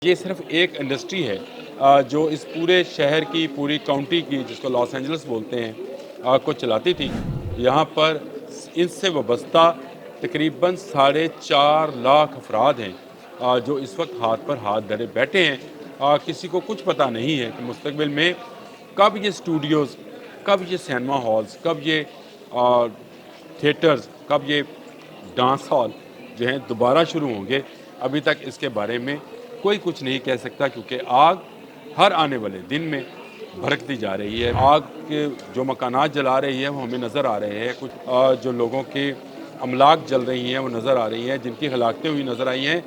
یہ صرف ایک انڈسٹری ہے جو اس پورے شہر کی پوری کاؤنٹی کی جس کو لاس اینجلس بولتے ہیں کو چلاتی تھی۔ یہاں پر ان سے وابستہ تقریباً 4.5 لاکھ افراد ہیں جو اس وقت ہاتھ پر ہاتھ دھرے بیٹھے ہیں۔ کسی کو کچھ پتہ نہیں ہے کہ مستقبل میں کب یہ اسٹوڈیوز، کب یہ سینما ہالز، کب یہ تھیٹرز، کب یہ ڈانس ہال جو ہیں دوبارہ شروع ہوں گے۔ ابھی تک اس کے بارے میں کوئی کچھ نہیں کہہ سکتا، کیونکہ آگ ہر آنے والے دن میں بھڑکتی جا رہی ہے۔ آگ کے جو مکانات جلا رہی ہے وہ ہمیں نظر آ رہے ہیں، کچھ جو لوگوں کی املاک جل رہی ہیں وہ نظر آ رہی ہیں، جن کی ہلاکتیں ہوئی نظر آئی ہیں،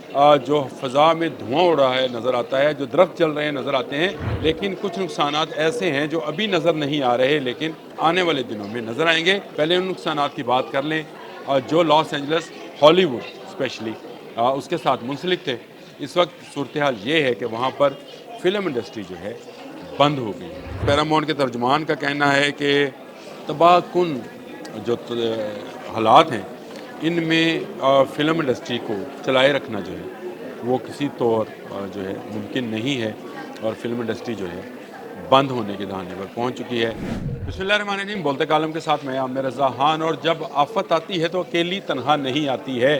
جو فضا میں دھواں اڑ رہا ہے نظر آتا ہے، جو درخت جل رہے ہیں نظر آتے ہیں۔ لیکن کچھ نقصانات ایسے ہیں جو ابھی نظر نہیں آ رہے لیکن آنے والے دنوں میں نظر آئیں گے۔ پہلے ان نقصانات کی بات کر لیں جو لاس اینجلس، ہالی ووڈ اسپیشلی اس کے ساتھ منسلک تھے۔ اس وقت صورتحال یہ ہے کہ وہاں پر فلم انڈسٹری جو ہے بند ہو گئی ہے۔ پیرامونٹ کے ترجمان کا کہنا ہے کہ تباہ کن جو حالات ہیں ان میں فلم انڈسٹری کو چلائے رکھنا جو ہے وہ کسی طور جو ہے ممکن نہیں ہے، اور فلم انڈسٹری جو ہے بند ہونے کے دہانے پر پہنچ چکی ہے۔ بسم اللہ الرحمن الرحیم، بولتے کالم کے ساتھ میں عامر رضا خان۔ اور جب آفت آتی ہے تو اکیلی تنہا نہیں آتی ہے۔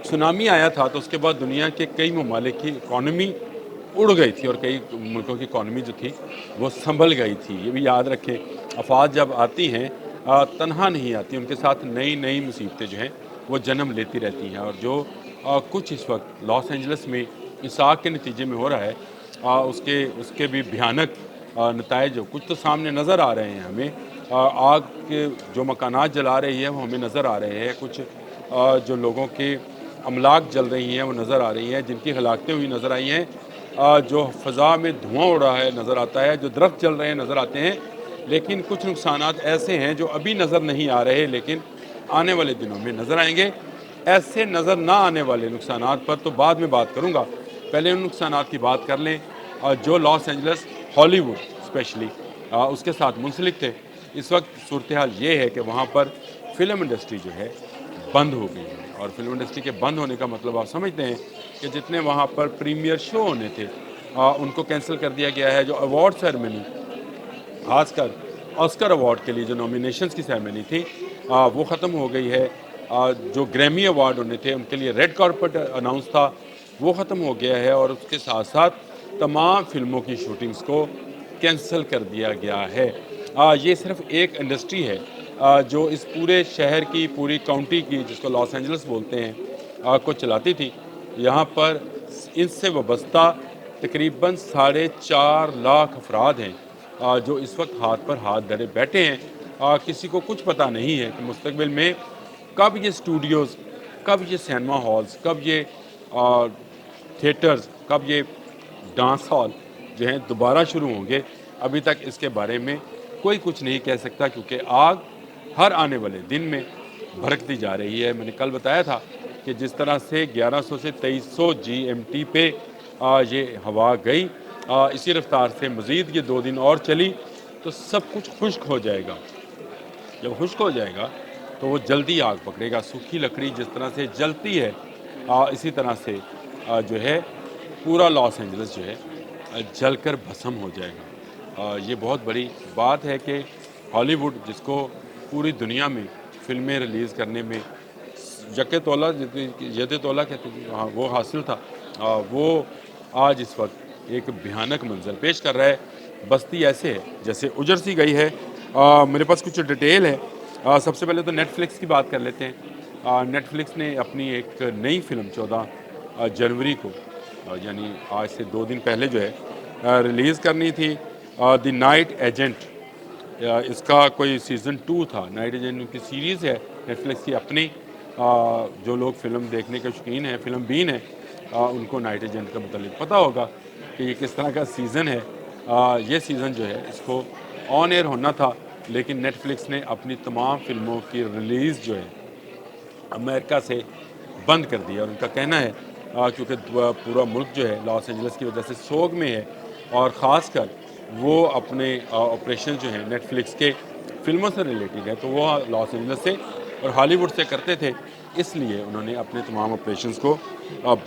سونامی آیا تھا تو اس کے بعد دنیا کے کئی ممالک کی اکانومی اڑ گئی تھی، اور کئی ملکوں کی اکانومی جو تھی وہ سنبھل گئی تھی۔ یہ بھی یاد رکھیں، آفات جب آتی ہیں تنہا نہیں آتی، ان کے ساتھ نئی نئی مصیبتیں جو ہیں وہ جنم لیتی رہتی ہیں۔ اور جو کچھ اس وقت لاس اینجلس میں اس آگ کے نتیجے میں ہو رہا ہے اس کے بھی بھیانک نتائج کچھ تو سامنے نظر آ رہے ہیں ہمیں۔ آگ کے جو مکانات جلا رہی ہے وہ ہمیں نظر آ رہے ہیں، کچھ جو لوگوں کے املاک جل رہی ہیں وہ نظر آ رہی ہیں، جن کی ہلاکتیں ہوئی نظر آئی ہیں، جو فضا میں دھواں اڑ رہا ہے نظر آتا ہے، جو درخت جل رہے ہیں نظر آتے ہیں۔ لیکن کچھ نقصانات ایسے ہیں جو ابھی نظر نہیں آ رہے لیکن آنے والے دنوں میں نظر آئیں گے۔ ایسے نظر نہ آنے والے نقصانات پر تو بعد میں بات کروں گا، پہلے ان نقصانات کی بات کر لیں جو لاس اینجلس، ہالی ووڈ اسپیشلی اس کے ساتھ منسلک تھے۔ اس وقت صورتحال یہ ہے کہ وہاں پر فلم انڈسٹری جو ہے بند ہو گئی ہے، اور فلم انڈسٹری کے بند ہونے کا مطلب آپ سمجھتے ہیں کہ جتنے وہاں پر پریمیئر شو ہونے تھے ان کو کینسل کر دیا گیا ہے۔ جو ایوارڈ سیرمنی، خاص کر آسکر ایوارڈ کے لیے جو نامینیشنز کی سیرمنی تھی وہ ختم ہو گئی ہے۔ جو گریمی ایوارڈ ہونے تھے ان کے لیے ریڈ کارپٹ اناؤنس تھا وہ ختم ہو گیا ہے، اور اس کے ساتھ ساتھ تمام فلموں کی شوٹنگز کو کینسل کر دیا گیا ہے۔ یہ صرف ایک انڈسٹری ہے جو اس پورے شہر کی پوری کاؤنٹی کی جس کو لاس اینجلس بولتے ہیں کو چلاتی تھی۔ یہاں پر ان سے وابستہ تقریباً 4.5 لاکھ افراد ہیں جو اس وقت ہاتھ پر ہاتھ دھرے بیٹھے ہیں۔ کسی کو کچھ پتہ نہیں ہے کہ مستقبل میں کب یہ اسٹوڈیوز، کب یہ سینما ہالز، کب یہ تھیٹرز، کب یہ ڈانس ہال جو ہیں دوبارہ شروع ہوں گے۔ ابھی تک اس کے بارے میں کوئی کچھ نہیں کہہ سکتا، کیونکہ آگ ہر آنے والے دن میں بھڑکتی جا رہی ہے۔ میں نے کل بتایا تھا کہ جس طرح سے 1100 سے 2300 GMT پہ یہ ہوا گئی، اسی رفتار سے مزید یہ 2 دن اور چلی تو سب کچھ خشک ہو جائے گا۔ جب خشک ہو جائے گا تو وہ جلدی آگ پکڑے گا۔ سوکھی لکڑی جس طرح سے جلتی ہے اسی طرح سے جو ہے پورا لاس اینجلس جو ہے جل کر بھسم ہو جائے گا۔ یہ بہت بڑی بات ہے کہ ہالی ووڈ جس کو پوری دنیا میں فلمیں ریلیز کرنے میں ید تولا کہتے ہیں وہ حاصل تھا، وہ آج اس وقت ایک بھیانک منظر پیش کر رہا ہے۔ بستی ایسے ہے جیسے اجڑ سی گئی ہے۔ میرے پاس کچھ ڈیٹیل ہے۔ سب سے پہلے تو نیٹ فلکس کی بات کر لیتے ہیں۔ نیٹ فلکس نے اپنی ایک نئی فلم 14 جنوری کو یعنی آج سے 2 دن پہلے جو ہے ریلیز کرنی تھی، دی نائٹ ایجنٹ۔ اس کا کوئی سیزن 2 تھا۔ نائٹ ایجنٹ کی سیریز ہے نیٹ فلکس کی اپنی۔ جو لوگ فلم دیکھنے کے شوقین ہیں، فلم بین ہیں، ان کو نائٹ ایجنٹ کا متعلق پتہ ہوگا کہ یہ کس طرح کا سیزن ہے۔ یہ سیزن جو ہے اس کو آن ایئر ہونا تھا، لیکن نیٹ فلکس نے اپنی تمام فلموں کی ریلیز جو ہے امریکہ سے بند کر دیا۔ اور ان کا کہنا ہے کیونکہ پورا ملک جو ہے لاس اینجلس کی وجہ سے سوگ میں ہے، اور خاص کر وہ اپنے آپریشن جو ہیں نیٹ فلکس کے فلموں سے ریلیٹڈ ہے تو وہ لاس اینجلس سے اور ہالی ووڈ سے کرتے تھے، اس لیے انہوں نے اپنے تمام آپریشنز کو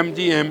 MGM